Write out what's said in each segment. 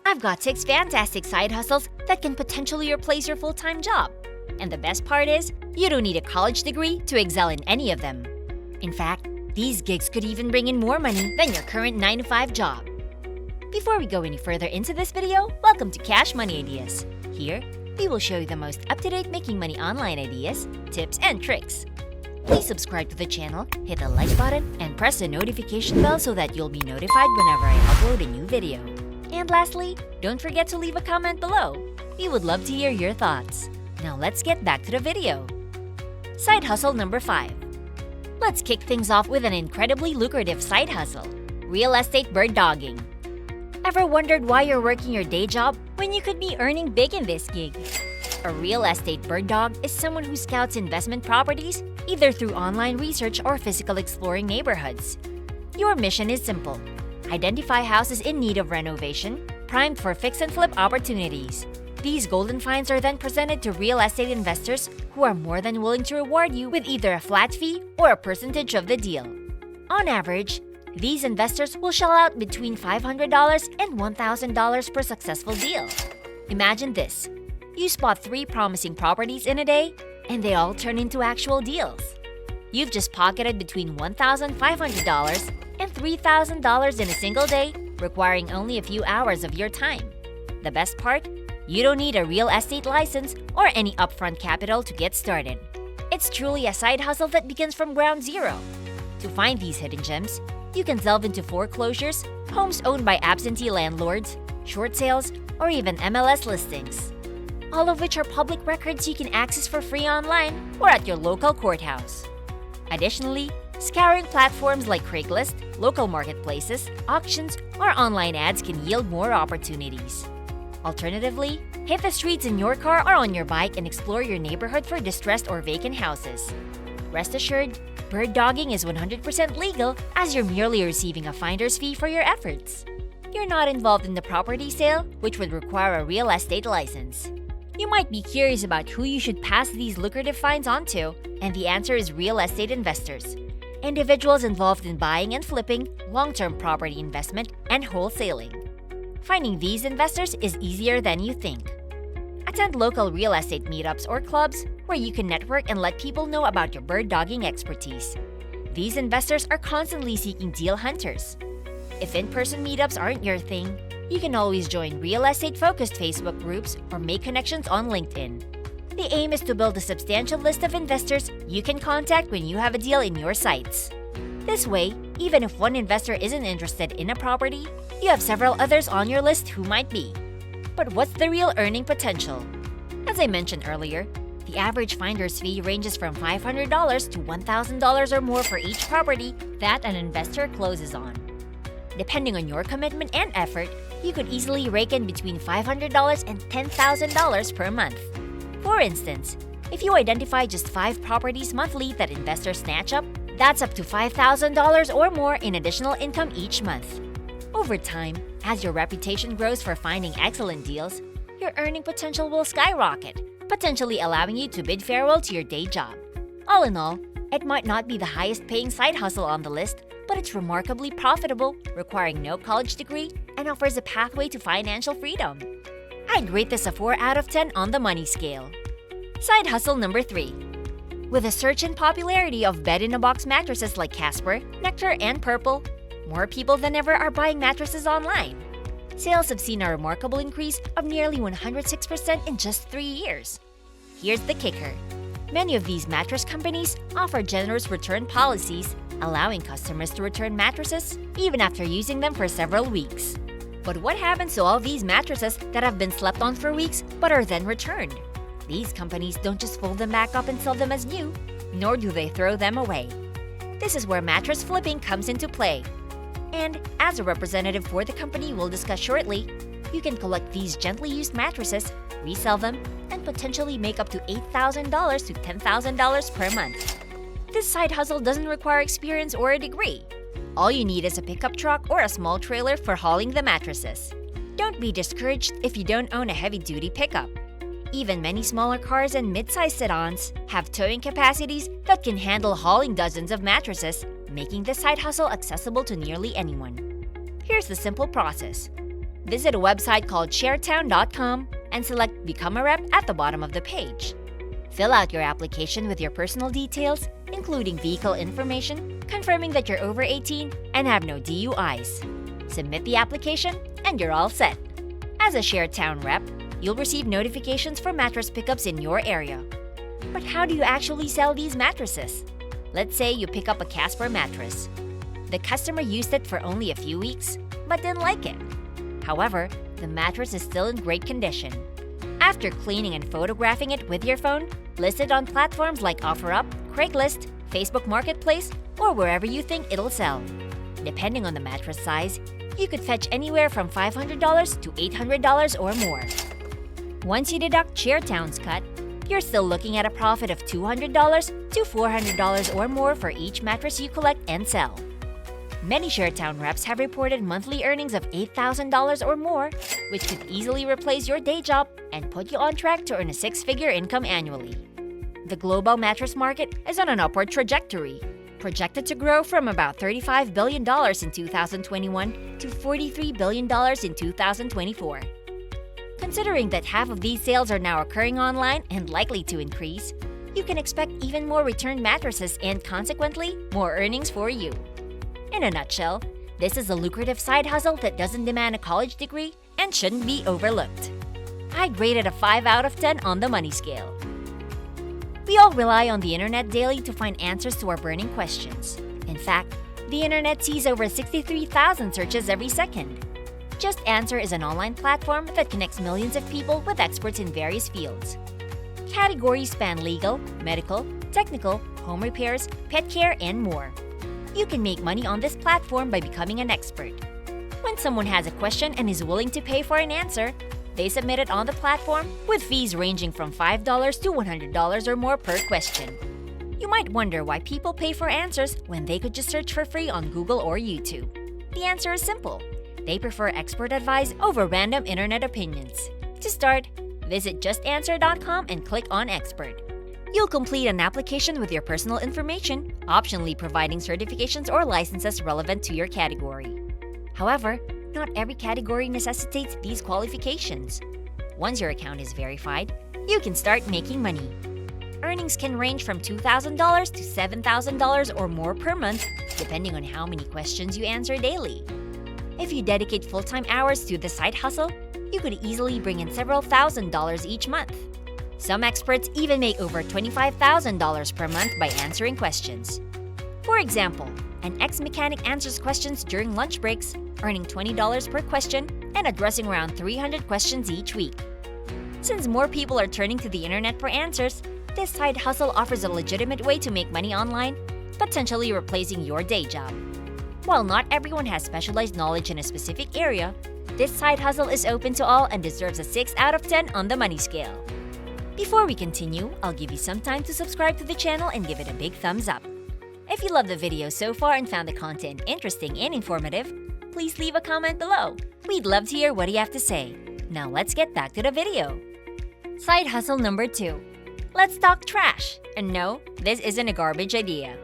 I've got 6 fantastic side hustles that can potentially replace your full-time job. And the best part is, you don't need a college degree to excel in any of them. In fact, these gigs could even bring in more money than your current 9-to-5 job. Before we go any further into this video, welcome to Cash Money Ideas. Here, we will show you the most up-to-date making money online ideas, tips, and tricks. Please subscribe to the channel, hit the like button, and press the notification bell so that you'll be notified whenever I upload a new video. And lastly, don't forget to leave a comment below. We would love to hear your thoughts. Now let's get back to the video. Side hustle number 5. Let's kick things off with an incredibly lucrative side hustle: real estate bird dogging. Ever wondered why you're working your day job when you could be earning big in this gig? A real estate bird dog is someone who scouts investment properties either through online research or physical exploring neighborhoods. Your mission is simple: identify houses in need of renovation, primed for fix and flip opportunities. These golden finds are then presented to real estate investors who are more than willing to reward you with either a flat fee or a percentage of the deal. On average, these investors will shell out between $500 and $1,000 per successful deal. Imagine this: you spot 3 promising properties in a day, and they all turn into actual deals. You've just pocketed between $1,500 and $3,000 in a single day, requiring only a few hours of your time. The best part? You don't need a real estate license or any upfront capital to get started. It's truly a side hustle that begins from ground zero. To find these hidden gems, you can delve into foreclosures, homes owned by absentee landlords, short sales, or even MLS listings, all of which are public records you can access for free online or at your local courthouse. Additionally, scouring platforms like Craigslist, local marketplaces, auctions, or online ads can yield more opportunities. Alternatively, hit the streets in your car or on your bike and explore your neighborhood for distressed or vacant houses. Rest assured, bird dogging is 100% legal, as you're merely receiving a finder's fee for your efforts. You're not involved in the property sale, which would require a real estate license. You might be curious about who you should pass these lucrative finds on to, and the answer is real estate investors, individuals involved in buying and flipping, long-term property investment, and wholesaling. Finding these investors is easier than you think. Attend local real estate meetups or clubs where you can network and let people know about your bird dogging expertise. These investors are constantly seeking deal hunters. If in-person meetups aren't your thing, you can always join real estate-focused Facebook groups or make connections on LinkedIn. The aim is to build a substantial list of investors you can contact when you have a deal in your sights. This way, even if one investor isn't interested in a property, you have several others on your list who might be. But what's the real earning potential? As I mentioned earlier, the average finder's fee ranges from $500 to $1,000 or more for each property that an investor closes on. Depending on your commitment and effort, you could easily rake in between $500 and $10,000 per month. For instance, if you identify just 5 properties monthly that investors snatch up, that's up to $5,000 or more in additional income each month. Over time, as your reputation grows for finding excellent deals, your earning potential will skyrocket, potentially allowing you to bid farewell to your day job. All in all, it might not be the highest paying side hustle on the list, but it's remarkably profitable, requiring no college degree, and offers a pathway to financial freedom. I'd rate this a 4 out of 10 on the money scale. Side hustle number 3. With the surge in popularity of bed-in-a-box mattresses like Casper, Nectar, and Purple, more people than ever are buying mattresses online. Sales have seen a remarkable increase of nearly 106% in just 3 years. Here's the kicker: many of these mattress companies offer generous return policies, allowing customers to return mattresses even after using them for several weeks. But what happens to all these mattresses that have been slept on for weeks but are then returned? These companies don't just fold them back up and sell them as new, nor do they throw them away. This is where mattress flipping comes into play. And as a representative for the company we'll discuss shortly, you can collect these gently used mattresses, resell them, and potentially make up to $8,000 to $10,000 per month. This side hustle doesn't require experience or a degree. All you need is a pickup truck or a small trailer for hauling the mattresses. Don't be discouraged if you don't own a heavy-duty pickup. Even many smaller cars and mid-sized sedans have towing capacities that can handle hauling dozens of mattresses, making this side hustle accessible to nearly anyone. Here's the simple process. Visit a website called sharetown.com and select Become a Rep at the bottom of the page. Fill out your application with your personal details, including vehicle information, confirming that you're over 18 and have no DUIs. Submit the application, and you're all set. As a Sharetown rep, you'll receive notifications for mattress pickups in your area. But how do you actually sell these mattresses? Let's say you pick up a Casper mattress. The customer used it for only a few weeks, but didn't like it. However, the mattress is still in great condition. After cleaning and photographing it with your phone, list it on platforms like OfferUp, Craigslist, Facebook Marketplace, or wherever you think it'll sell. Depending on the mattress size, you could fetch anywhere from $500 to $800 or more. Once you deduct Sharetown's cut, you're still looking at a profit of $200 to $400 or more for each mattress you collect and sell. Many Sharetown reps have reported monthly earnings of $8,000 or more, which could easily replace your day job and put you on track to earn a six-figure income annually. The global mattress market is on an upward trajectory, projected to grow from about $35 billion in 2021 to $43 billion in 2024. Considering that half of these sales are now occurring online and likely to increase, you can expect even more returned mattresses and, consequently, more earnings for you. In a nutshell, this is a lucrative side hustle that doesn't demand a college degree and shouldn't be overlooked. I'd rate it a 5 out of 10 on the money scale. We all rely on the internet daily to find answers to our burning questions. In fact, the internet sees over 63,000 searches every second. Just Answer is an online platform that connects millions of people with experts in various fields. Categories span legal, medical, technical, home repairs, pet care, and more. You can make money on this platform by becoming an expert. When someone has a question and is willing to pay for an answer, they submit it on the platform with fees ranging from $5 to $100 or more per question. You might wonder why people pay for answers when they could just search for free on Google or YouTube. The answer is simple. They prefer expert advice over random internet opinions. To start, visit justanswer.com and click on Expert. You'll complete an application with your personal information, optionally providing certifications or licenses relevant to your category. However, not every category necessitates these qualifications. Once your account is verified, you can start making money. Earnings can range from $2,000 to $7,000 or more per month, depending on how many questions you answer daily. If you dedicate full-time hours to the side hustle, you could easily bring in several $1,000s each month. Some experts even make over $25,000 per month by answering questions. For example, an ex-mechanic answers questions during lunch breaks, earning $20 per question and addressing around 300 questions each week. Since more people are turning to the internet for answers, this side hustle offers a legitimate way to make money online, potentially replacing your day job. While not everyone has specialized knowledge in a specific area, this side hustle is open to all and deserves a 6 out of 10 on the money scale. Before we continue, I'll give you some time to subscribe to the channel and give it a big thumbs up. If you loved the video so far and found the content interesting and informative, please leave a comment below. We'd love to hear what you have to say. Now let's get back to the video. Side hustle number 2. Let's talk trash. And no, this isn't a garbage idea.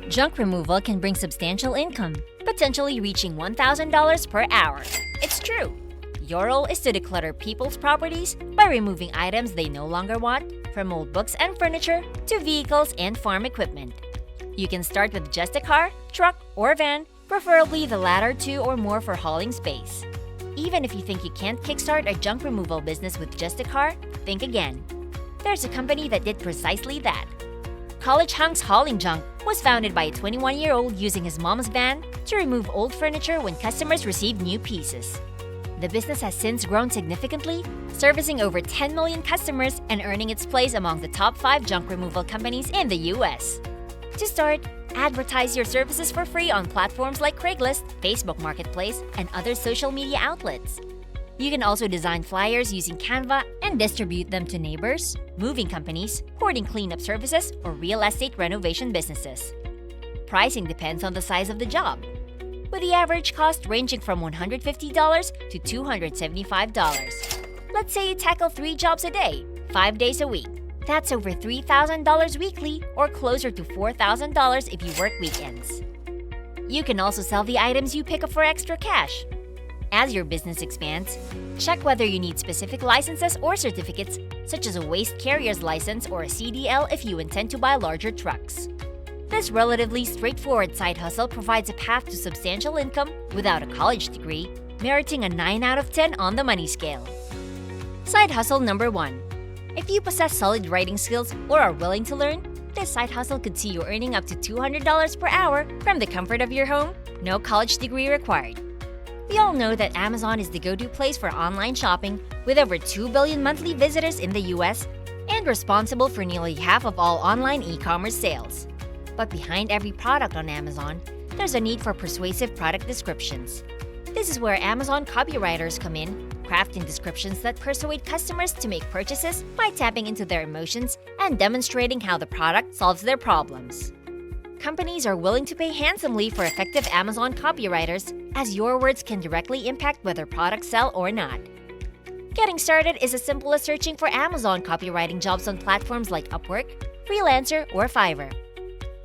Junk removal can bring substantial income, potentially reaching $1,000 per hour. It's true. Your role is to declutter people's properties by removing items they no longer want, from old books and furniture to vehicles and farm equipment. You can start with just a car, truck, or van, preferably the latter 2 or more for hauling space. Even if you think you can't kickstart a junk removal business with just a car, think again. There's a company that did precisely that. College Hunks Hauling Junk was founded by a 21-year-old using his mom's van to remove old furniture when customers received new pieces. The business has since grown significantly, servicing over 10 million customers and earning its place among the top 5 junk removal companies in the US. To start, advertise your services for free on platforms like Craigslist, Facebook Marketplace, and other social media outlets. You can also design flyers using Canva and distribute them to neighbors, moving companies, hoarding cleanup services, or real estate renovation businesses. Pricing depends on the size of the job, with the average cost ranging from $150 to $275. Let's say you tackle 3 jobs a day, 5 days a week. That's over $3,000 weekly or closer to $4,000 if you work weekends. You can also sell the items you pick up for extra cash. As your business expands, check whether you need specific licenses or certificates, such as a waste carrier's license or a CDL if you intend to buy larger trucks. This relatively straightforward side hustle provides a path to substantial income without a college degree, meriting a 9 out of 10 on the money scale. Side hustle number 1. If you possess solid writing skills or are willing to learn, this side hustle could see you earning up to $200 per hour from the comfort of your home, no college degree required. We all know that Amazon is the go-to place for online shopping with over 2 billion monthly visitors in the US and responsible for nearly half of all online e-commerce sales. But behind every product on Amazon, there's a need for persuasive product descriptions. This is where Amazon copywriters come in, crafting descriptions that persuade customers to make purchases by tapping into their emotions and demonstrating how the product solves their problems. Companies are willing to pay handsomely for effective Amazon copywriters, as your words can directly impact whether products sell or not. Getting started is as simple as searching for Amazon copywriting jobs on platforms like Upwork, Freelancer, or Fiverr.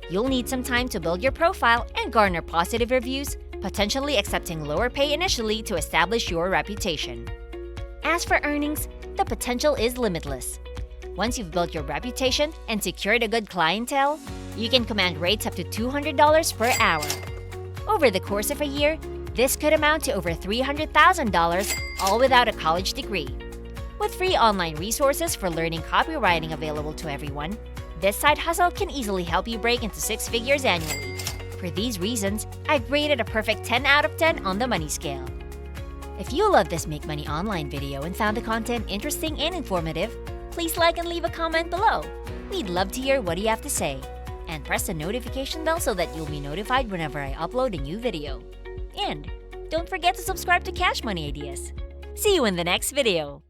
You'll need some time to build your profile and garner positive reviews, potentially accepting lower pay initially to establish your reputation. As for earnings, the potential is limitless. Once you've built your reputation and secured a good clientele, you can command rates up to $200 per hour. Over the course of a year, this could amount to over $300,000, all without a college degree. With free online resources for learning copywriting available to everyone, this side hustle can easily help you break into 6 figures annually. For these reasons, I've rated a perfect 10 out of 10 on the money scale. If you love this Make Money Online video and found the content interesting and informative, please like and leave a comment below. We'd love to hear what you have to say. And press the notification bell so that you'll be notified whenever I upload a new video. And don't forget to subscribe to Cash Money Ideas. See you in the next video!